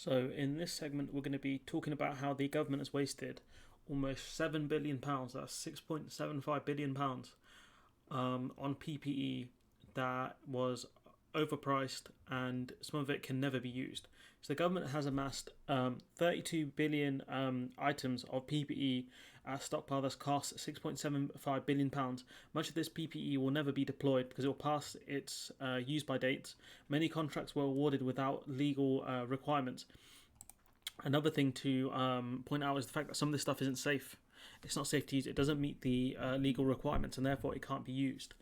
So, in this segment, we're going to be talking about how the government has wasted almost £7 billion, that's £6.75 billion, on PPE that was overpriced and some of it can never be used. So, the government has amassed 32 billion items of PPE at a stockpile that's cost £6.75 billion. Much of this PPE will never be deployed because it will pass its use by dates. Many contracts were awarded without legal requirements. Another thing to point out is the fact that some of this stuff isn't safe. It's not safe to use. It doesn't meet the legal requirements, and therefore it can't be used.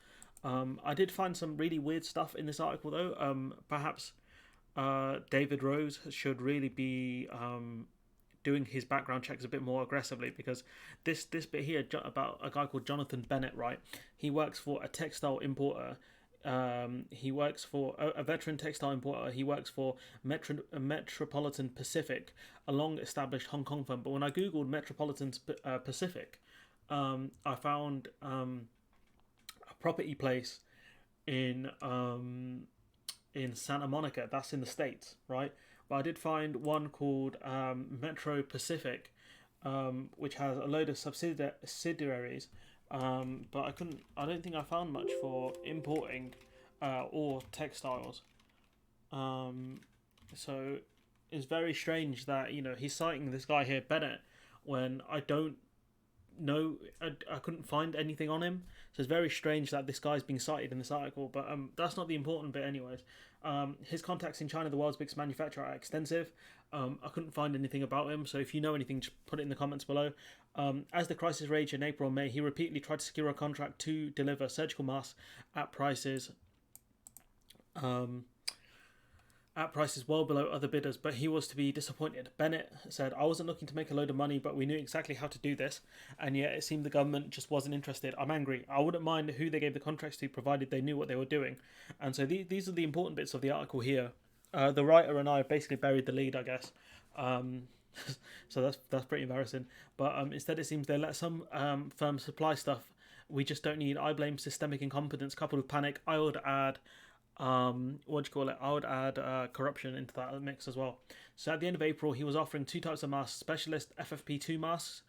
I did find some really weird stuff in this article, though. Perhaps David Rose should really be doing his background checks a bit more aggressively, because this bit here about a guy called Jonathan Bennett, right? He works for a textile importer. He works for a veteran textile importer. He works for Metropolitan Pacific, a long-established Hong Kong firm. But when I googled Metropolitan Pacific, I found a property place in Santa Monica. That's in the States, right? But I did find one called Metro Pacific, which has a load of subsidiaries. But I don't think I found much for importing or textiles. So it's very strange that he's citing this guy here, Bennett, when I don't know. I couldn't find anything on him. So it's very strange that this guy's being cited in this article. But that's not the important bit, anyways. His contacts in China, the world's biggest manufacturer, are extensive. I couldn't find anything about him, so if you know anything, just put it in the comments below. As the crisis raged in April and May, he repeatedly tried to secure a contract to deliver surgical masks at prices well below other bidders, but he was to be disappointed. Bennett said, "I wasn't looking to make a load of money, but we knew exactly how to do this, and yet it seemed the government just wasn't interested. I'm angry. I wouldn't mind who they gave the contracts to, provided they knew what they were doing." And so these are the important bits of the article here. The writer and I have basically buried the lead, I guess. So that's pretty embarrassing. But instead, it seems they let some firms supply stuff we just don't need. I blame systemic incompetence coupled with panic. I would add corruption into that mix as well. So at the end of April, he was offering two types of masks: specialist FFP2 masks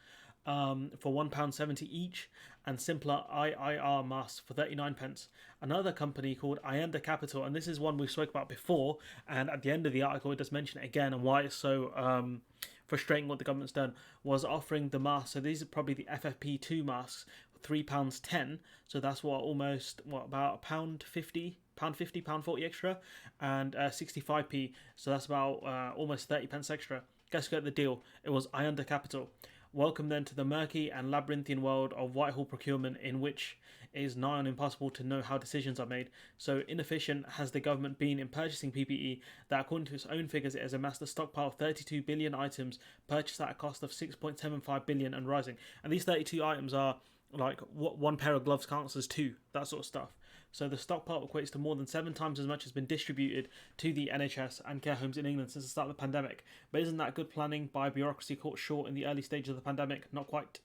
for £1.70 each, and simpler IIR masks for 39p. Another company called Ianda Capital, and this is one we spoke about before, and at the end of the article it does mention it again, and why it's so frustrating what the government's done, was offering the masks. So these are probably the FFP2 masks for £3.10. So that's about £1.50, £1.40 extra, and 65p. So that's about almost 30p extra. Guess who got the deal? It was Ianda Capital. Welcome then to the murky and labyrinthian world of Whitehall procurement, in which it is nigh on impossible to know how decisions are made. So inefficient has the government been in purchasing PPE that, according to its own figures, it has amassed a stockpile of 32 billion items purchased at a cost of 6.75 billion and rising. And these 32 items are like what one pair of gloves counts as two, that sort of stuff. So the stockpile equates to more than 7 times as much has been distributed to the NHS and care homes in England since the start of the pandemic. But isn't that good planning by bureaucracy caught short in the early stages of the pandemic? Not quite.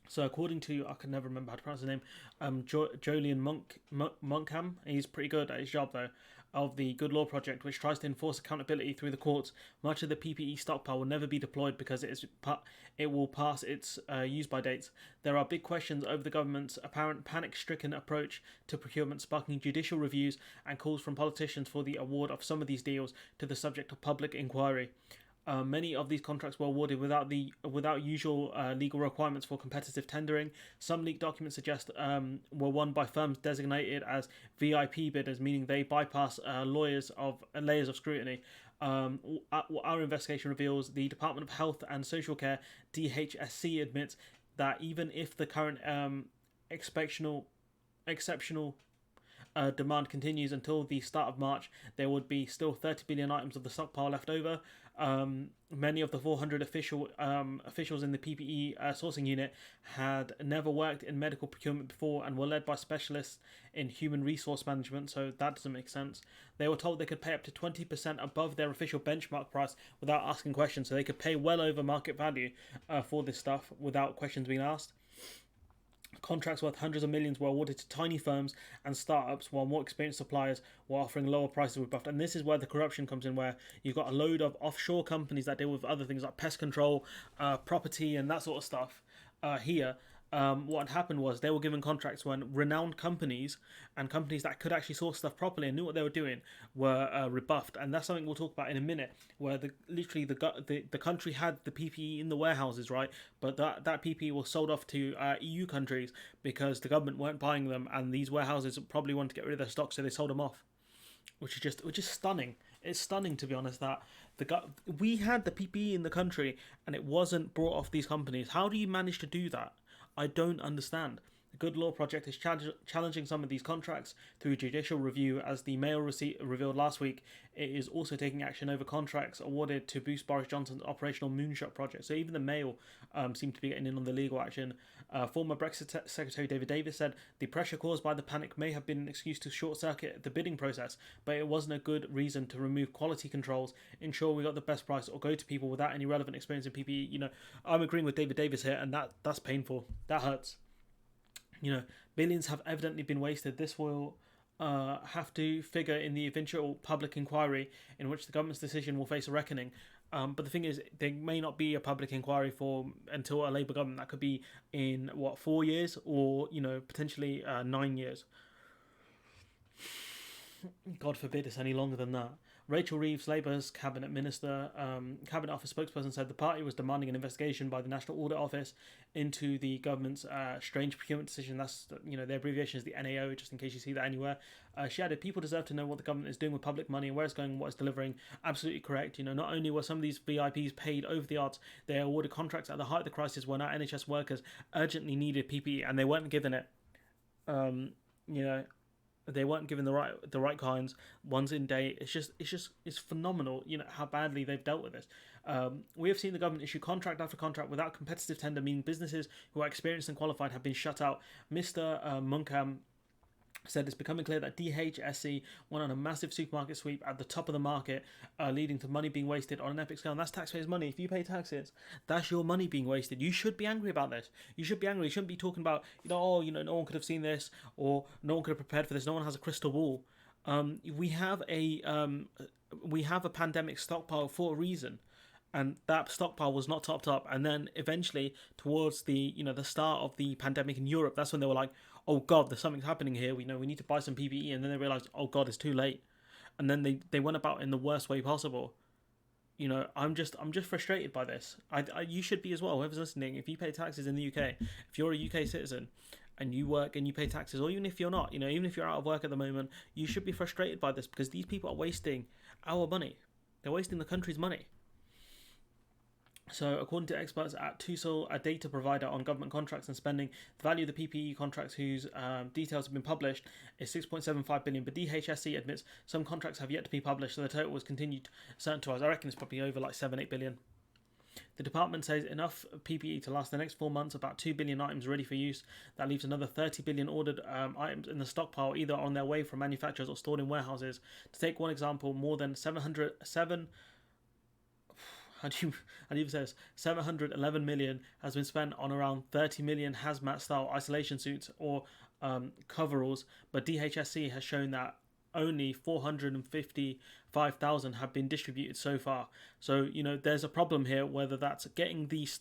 So according to, I can never remember how to pronounce his name, Jolyon Monkham, he's pretty good at his job though, of the Good Law Project, which tries to enforce accountability through the courts. Much of the PPE stockpile will never be deployed because it will pass its use-by dates. There are big questions over the government's apparent panic-stricken approach to procurement, sparking judicial reviews and calls from politicians for the award of some of these deals to the subject of public inquiry. Many of these contracts were awarded without usual legal requirements for competitive tendering. Some leaked documents suggest were won by firms designated as VIP bidders, meaning they bypass layers of scrutiny. Our investigation reveals the Department of Health and Social Care (DHSC) admits that even if the current exceptional demand continues until the start of March, there would be still 30 billion items of the stockpile left over. Many of the 400 officials in the PPE sourcing unit had never worked in medical procurement before and were led by specialists in human resource management, so that doesn't make sense. They were told they could pay up to 20% above their official benchmark price without asking questions, so they could pay well over market value for this stuff without questions being asked. Contracts worth hundreds of millions were awarded to tiny firms and startups, while more experienced suppliers were offering lower prices with buffed. And this is where the corruption comes in, where you've got a load of offshore companies that deal with other things like pest control, property, and that sort of stuff. Here, what had happened was they were given contracts when renowned companies and companies that could actually source stuff properly and knew what they were doing were rebuffed. And that's something we'll talk about in a minute, where literally the country had the PPE in the warehouses, right? But that PPE was sold off to EU countries because the government weren't buying them, and these warehouses probably wanted to get rid of their stock, so they sold them off, which is stunning. It's stunning, to be honest, that we had the PPE in the country and it wasn't brought off these companies. How do you manage to do that? I don't understand. The Good Law Project is challenging some of these contracts through judicial review. As the Mail revealed last week, it is also taking action over contracts awarded to boost Boris Johnson's operational moonshot project. So even the Mail seemed to be getting in on the legal action. Former Brexit Secretary David Davis said the pressure caused by the panic may have been an excuse to short-circuit the bidding process, but it wasn't a good reason to remove quality controls, ensure we got the best price, or go to people without any relevant experience in PPE. I'm agreeing with David Davis here, and that's painful. That hurts. Billions have evidently been wasted. This will have to figure in the eventual public inquiry, in which the government's decision will face a reckoning. But the thing is, there may not be a public inquiry until a Labour government. That could be in 4 years, or potentially 9 years. God forbid it's any longer than that. Rachel Reeves, Labour's cabinet office spokesperson, said the party was demanding an investigation by the National Audit Office into the government's strange procurement decision. That's the abbreviation is the NAO, just in case you see that anywhere. She added, "People deserve to know what the government is doing with public money and where it's going and what it's delivering." Absolutely correct. Not only were some of these VIPs paid over the odds, they awarded contracts at the height of the crisis when our NHS workers urgently needed PPE and they weren't given it. They weren't given the right kinds, ones in date. It's phenomenal, how badly they've dealt with this. We have seen the government issue contract after contract without competitive tender, meaning businesses who are experienced and qualified have been shut out. Mr. Munkham said it's becoming clear that DHSC went on a massive supermarket sweep at the top of the market, leading to money being wasted on an epic scale. And that's taxpayers' money. If you pay taxes, that's your money being wasted. You should be angry about this. You should be angry. You shouldn't be talking about, no one could have seen this, or no one could have prepared for this. No one has a crystal ball. We have a pandemic stockpile for a reason. And that stockpile was not topped up. And then eventually, towards the start of the pandemic in Europe, that's when they were like, "Oh God, there's something happening here. We need to buy some PPE." And then they realized, "Oh God, it's too late." And then they went about in the worst way possible. I'm just frustrated by this. You should be as well. Whoever's listening, if you pay taxes in the UK, if you're a UK citizen and you work and you pay taxes, or even if you're not, even if you're out of work at the moment, you should be frustrated by this, because these people are wasting our money. They're wasting the country's money. So, according to experts at TUSL, a data provider on government contracts and spending, the value of the PPE contracts whose details have been published is 6.75 billion. But DHSC admits some contracts have yet to be published, so the total was continued certain to us. I reckon it's probably over like 7-8 billion. The department says enough PPE to last the next 4 months, about 2 billion items ready for use. That leaves another 30 billion ordered items in the stockpile, either on their way from manufacturers or stored in warehouses. To take one example, more than 711 million has been spent on around 30 million hazmat style isolation suits or coveralls, but DHSC has shown that only 455,000 have been distributed so far. So there's a problem here, whether that's getting these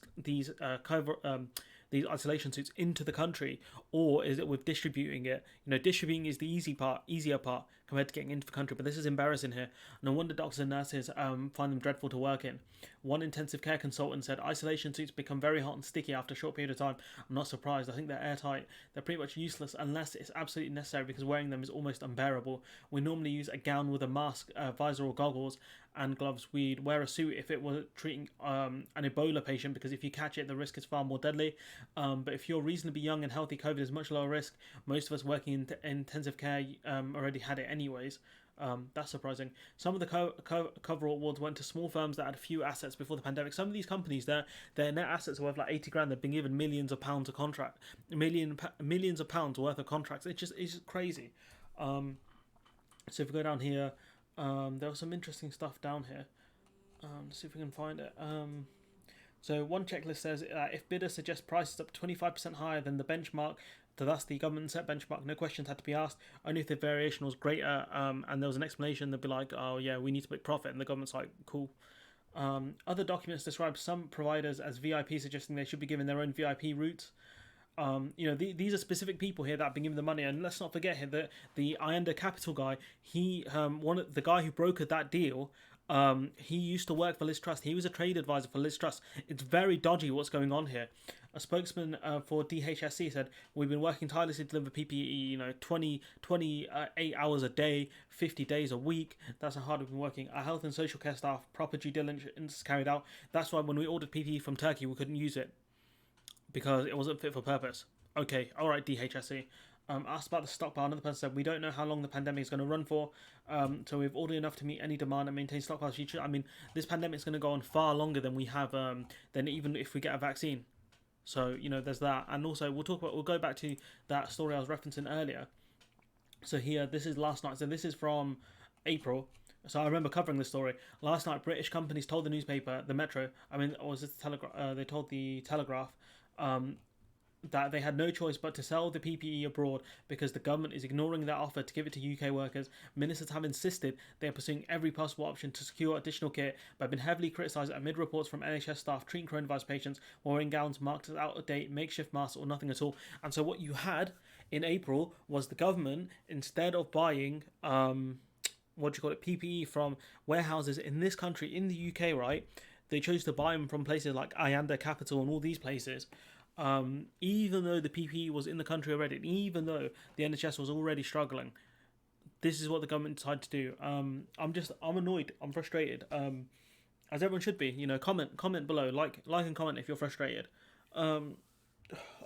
isolation suits into the country, or is it with distributing it? Distributing is the easier part compared to getting into the country. But this is embarrassing here. No wonder doctors and nurses find them dreadful to work in. One intensive care consultant said isolation suits become very hot and sticky after a short period of time. I'm not surprised. I think they're airtight. They're pretty much useless unless it's absolutely necessary, because wearing them is almost unbearable. We normally use a gown with a mask, visor or goggles and gloves. We'd wear a suit if it were treating an Ebola patient, because if you catch it, the risk is far more deadly. But if you're reasonably young and healthy, COVID is much lower risk. Most of us working in intensive care already had it anyways. That's surprising. Some of the cover awards went to small firms that had few assets before the pandemic. Some of these companies, their net assets are worth like 80 grand. They've been given millions of pounds of contract, millions of pounds worth of contracts. It's just crazy. So if we go down here, there was some interesting stuff down here. Let's see if we can find it. So one checklist says if bidder suggests prices up 25% higher than the benchmark, so that's the government set benchmark, no questions had to be asked. Only if the variation was greater and there was an explanation, they'd be like, oh yeah, we need to make profit. And the government's like, cool. Other documents describe some providers as VIP, suggesting they should be given their own VIP routes. These are specific people here that have been given the money, and let's not forget here that the Ianda Capital guy, he the guy who brokered that deal. He used to work for Liz Truss. He was a trade advisor for Liz Truss. It's very dodgy what's going on here. A spokesman for DHSC said, we've been working tirelessly to deliver PPE, 28 hours a day, 50 days a week. That's how hard we've been working. Our health and social care staff, proper due diligence is carried out. That's why when we ordered PPE from Turkey, we couldn't use it because it wasn't fit for purpose. Okay, all right, DHSC. Asked about the stockpile, another person said, we don't know how long the pandemic is going to run for, so we've ordered enough to meet any demand and maintain stockpiles future. I mean, this pandemic is going to go on far longer than we have, than even if we get a vaccine. So, there's that. And also, we'll go back to that story I was referencing earlier. So here, this is last night. So this is from April. So I remember covering this story. Last night, British companies told the newspaper, the Metro, or was it the Telegraph? They told the Telegraph, that they had no choice but to sell the PPE abroad because the government is ignoring their offer to give it to UK workers. Ministers have insisted they are pursuing every possible option to secure additional kit, but have been heavily criticised amid reports from NHS staff treating coronavirus patients wearing gowns marked as out of date, makeshift masks, or nothing at all. And so what you had in April was the government, instead of buying PPE from warehouses in this country, in the UK, right? They chose to buy them from places like Ianda Capital and all these places. Even though the PPE was in the country already, and even though the NHS was already struggling, this is what the government decided to do. I'm annoyed. I'm frustrated. As everyone should be. Comment below, like and comment if you're frustrated. I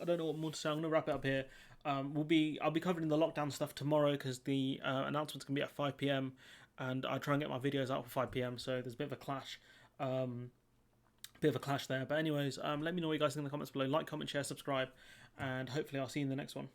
don't know what more to say. I'm gonna wrap it up here. I'll be covering the lockdown stuff tomorrow because the announcement's gonna be at 5 p.m. and I try and get my videos out for 5 p.m. So there's a bit of a clash. There, but anyways, let me know what you guys think in the comments below. Like, comment, share, subscribe, and hopefully I'll see you in the next one.